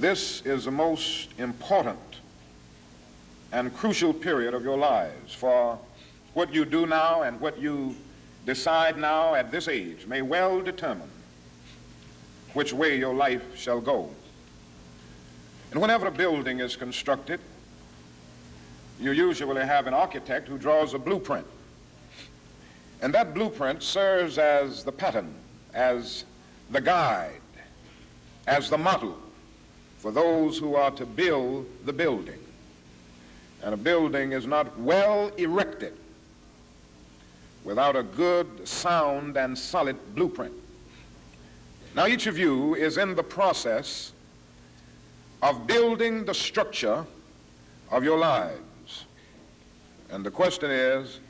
This is the most important and crucial period of your lives, for what you do now and what you decide now at this age may well determine which way your life shall go. And whenever a building is constructed, you usually have an architect who draws a blueprint. And that blueprint serves as the pattern, as the guide, as the model for those who are to build the building. And a building is not well erected without a good, sound, and solid blueprint. Now, each of you is in the process of building the structure of your lives. And the question is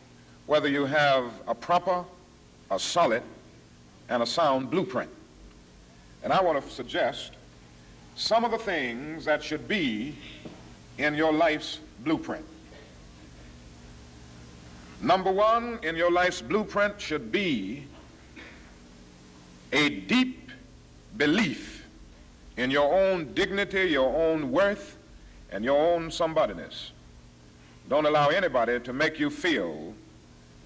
whether you have a proper, a solid, and a sound blueprint. And I want to suggest some of the things that should be in your life's blueprint. Number one, in your life's blueprint should be a deep belief in your own dignity, your own worth, and your own somebodyness. Don't allow anybody to make you feel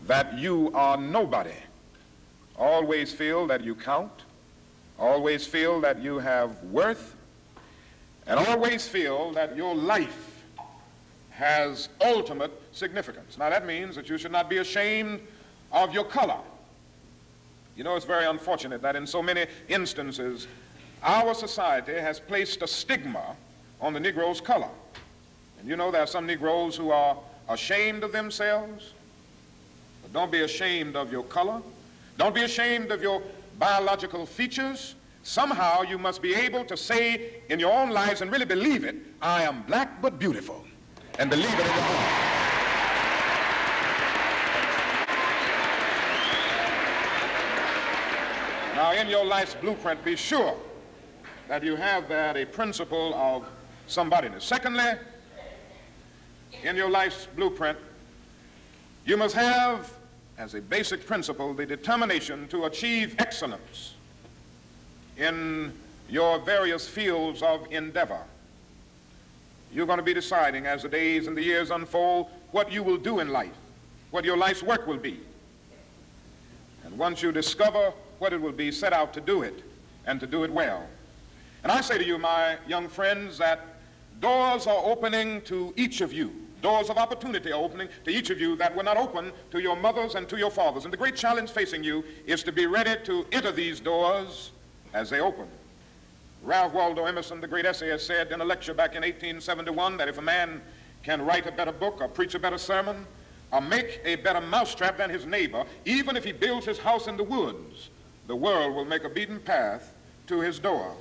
that you are nobody. Always feel that you count. Always feel that you have worth. And always feel that your life has ultimate significance. Now that means that you should not be ashamed of your color. You know, it's very unfortunate that in so many instances our society has placed a stigma on the Negro's color. And you know there are some Negroes who are ashamed of themselves. But don't be ashamed of your color. Don't be ashamed of your biological features. Somehow you must be able to say in your own lives and really believe it, I am black but beautiful. And believe it in your heart. Now, in your life's blueprint, be sure that you have that a principle of somebodyness. Secondly, in your life's blueprint, you must have, as a basic principle, the determination to achieve excellence in your various fields of endeavor. You're going to be deciding as the days and the years unfold what you will do in life, what your life's work will be. And once you discover what it will be, set out to do it and to do it well. And I say to you, my young friends, that doors are opening to each of you. Doors of opportunity are opening to each of you that were not open to your mothers and to your fathers. And the great challenge facing you is to be ready to enter these doors as they open. Ralph Waldo Emerson, the great essayist, said in a lecture back in 1871 that if a man can write a better book or preach a better sermon or make a better mousetrap than his neighbor, even if he builds his house in the woods, the world will make a beaten path to his door.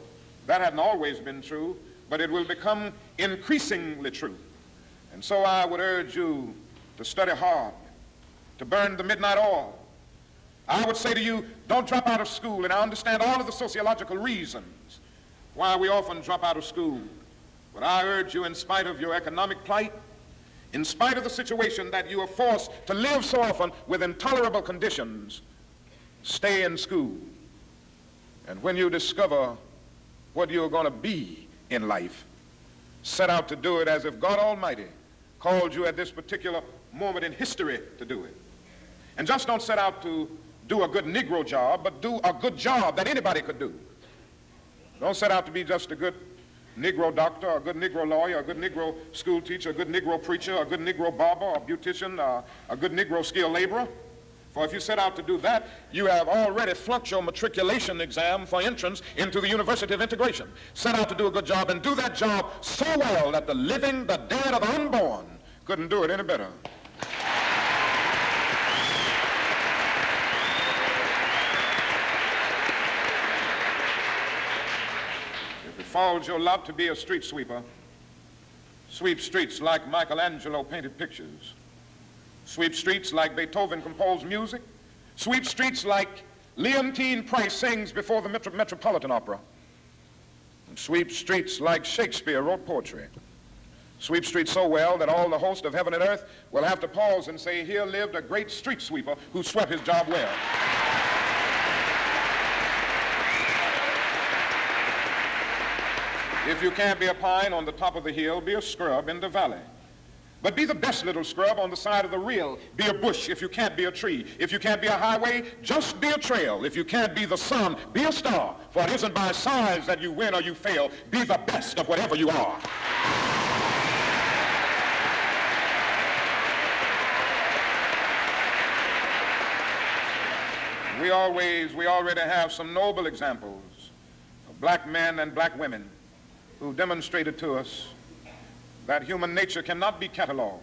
That hadn't always been true, but it will become increasingly true. And so I would urge you to study hard, to burn the midnight oil. I would say to you, don't drop out of school, and I understand all of the sociological reasons why we often drop out of school. But I urge you, in spite of your economic plight, in spite of the situation that you are forced to live so often with intolerable conditions, stay in school. And when you discover what you're going to be in life, set out to do it as if God Almighty called you at this particular moment in history to do it. And just don't set out to do a good Negro job, but do a good job that anybody could do. Don't set out to be just a good Negro doctor, or a good Negro lawyer, a good Negro school teacher, a good Negro preacher, a good Negro barber, a beautician, a good Negro skilled laborer. For if you set out to do that, you have already flunked your matriculation exam for entrance into the University of Integration. Set out to do a good job and do that job so well that the living, the dead, or the unborn couldn't do it any better. If it falls your lot to be a street sweeper, sweep streets like Michelangelo painted pictures. Sweep streets like Beethoven composed music. Sweep streets like Leontine Price sings before the Metropolitan Opera. And sweep streets like Shakespeare wrote poetry. Sweep streets so well that all the host of heaven and earth will have to pause and say, here lived a great street sweeper who swept his job well. If you can't be a pine on the top of the hill, be a scrub in the valley. But be the best little scrub on the side of the rill. Be a bush if you can't be a tree. If you can't be a highway, just be a trail. If you can't be the sun, be a star. For it isn't by size that you win or you fail. Be the best of whatever you are. We already have some noble examples of black men and black women who demonstrated to us that human nature cannot be cataloged.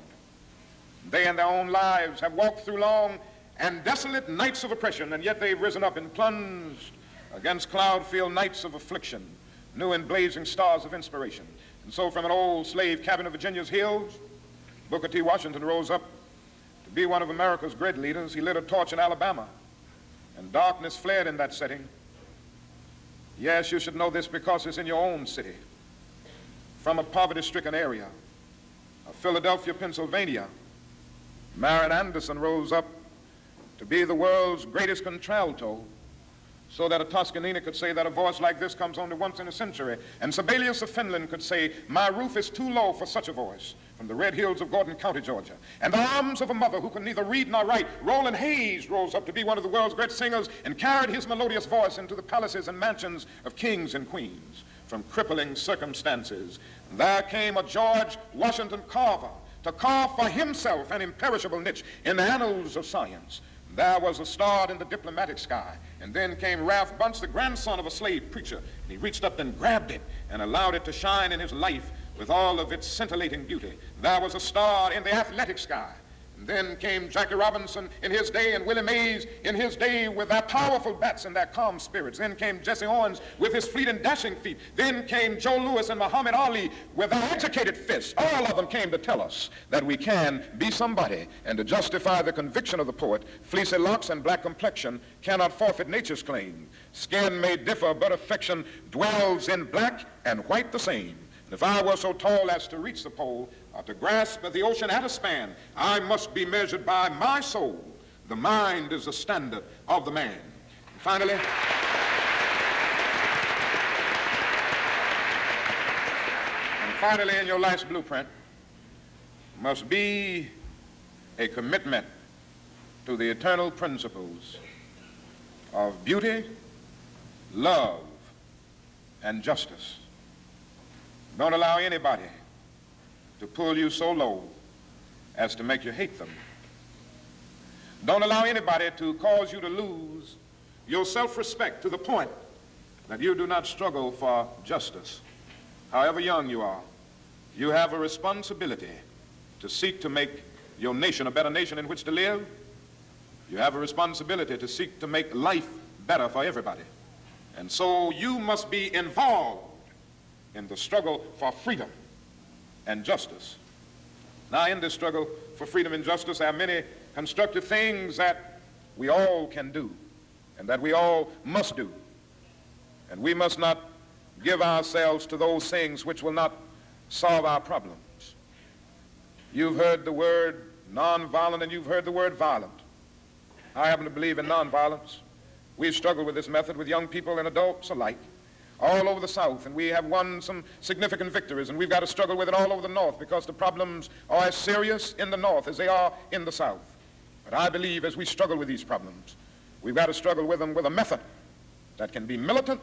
They in their own lives have walked through long and desolate nights of oppression, and yet they've risen up and plunged against cloud-filled nights of affliction, new and blazing stars of inspiration. And so from an old slave cabin of Virginia's hills, Booker T. Washington rose up to be one of America's great leaders. He lit a torch in Alabama, and darkness fled in that setting. Yes, you should know this because it's in your own city. From a poverty-stricken area of Philadelphia, Pennsylvania, Marian Anderson rose up to be the world's greatest contralto, so that a Toscanini could say that a voice like this comes only once in a century. And Sibelius of Finland could say, my roof is too low for such a voice, from the red hills of Gordon County, Georgia. And the arms of a mother who could neither read nor write, Roland Hayes, rose up to be one of the world's great singers and carried his melodious voice into the palaces and mansions of kings and queens. From crippling circumstances, there came a George Washington Carver to carve for himself an imperishable niche in the annals of science. There was a star in the diplomatic sky. And then came Ralph Bunce, the grandson of a slave preacher. And he reached up and grabbed it and allowed it to shine in his life with all of its scintillating beauty. There was a star in the athletic sky. And then came Jackie Robinson in his day and Willie Mays in his day with their powerful bats and their calm spirits. Then came Jesse Owens with his fleet and dashing feet. Then came Joe Louis and Muhammad Ali with their educated fists. All of them came to tell us that we can be somebody, and to justify the conviction of the poet, fleecy locks and black complexion cannot forfeit nature's claim. Skin may differ, but affection dwells in black and white the same. And if I were so tall as to reach the pole, or to grasp the ocean at a span, I must be measured by my soul. The mind is the standard of the man. And finally, in your life's blueprint must be a commitment to the eternal principles of beauty, love, and justice. Don't allow anybody to pull you so low as to make you hate them. Don't allow anybody to cause you to lose your self-respect to the point that you do not struggle for justice. However young you are, you have a responsibility to seek to make your nation a better nation in which to live. You have a responsibility to seek to make life better for everybody. And so you must be involved in the struggle for freedom and justice. Now, in this struggle for freedom and justice, there are many constructive things that we all can do and that we all must do. And we must not give ourselves to those things which will not solve our problems. You've heard the word nonviolent and you've heard the word violent. I happen to believe in nonviolence. We've struggled with this method with young people and adults alike all over the South, and we have won some significant victories, and we've got to struggle with it all over the North because the problems are as serious in the North as they are in the South. But I believe as we struggle with these problems, we've got to struggle with them with a method that can be militant,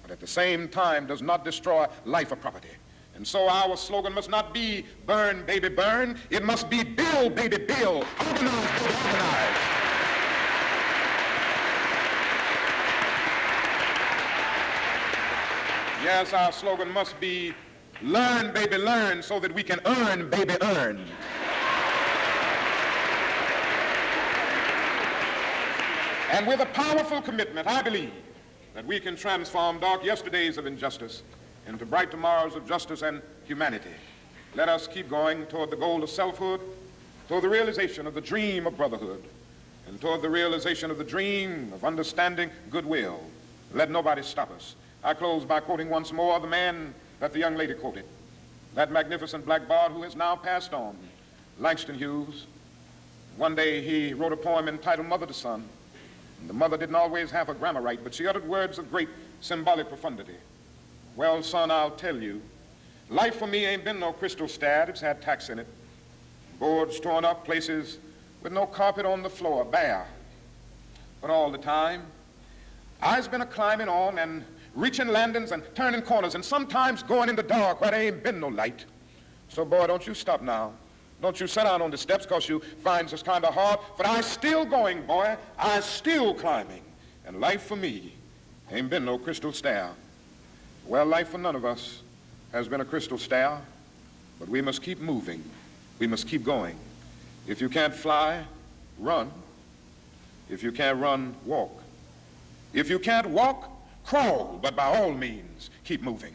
but at the same time does not destroy life or property. And so our slogan must not be burn, baby, burn. It must be build, baby, build. Organize, baby, organize. Yes, our slogan must be learn, baby, learn, so that we can earn, baby, earn. And with a powerful commitment, I believe that we can transform dark yesterdays of injustice into bright tomorrows of justice and humanity. Let us keep going toward the goal of selfhood, toward the realization of the dream of brotherhood, and toward the realization of the dream of understanding goodwill. Let nobody stop us. I close by quoting once more the man that the young lady quoted, that magnificent black bard who has now passed on, Langston Hughes. One day he wrote a poem entitled Mother to Son. And the mother didn't always have her grammar right, but she uttered words of great symbolic profundity. Well, son, I'll tell you, life for me ain't been no crystal stair. It's had tacks in it. Boards torn up, places with no carpet on the floor, bare. But all the time, I's been a-climbing on and reaching landings and turning corners and sometimes going in the dark where there ain't been no light. So, boy, don't you stop now. Don't you sit down on the steps because you find this kind of hard. But I's still going, boy. I's still climbing. And life for me ain't been no crystal stair. Well, life for none of us has been a crystal stair, but we must keep moving. We must keep going. If you can't fly, run. If you can't run, walk. If you can't walk, crawl, but by all means, keep moving.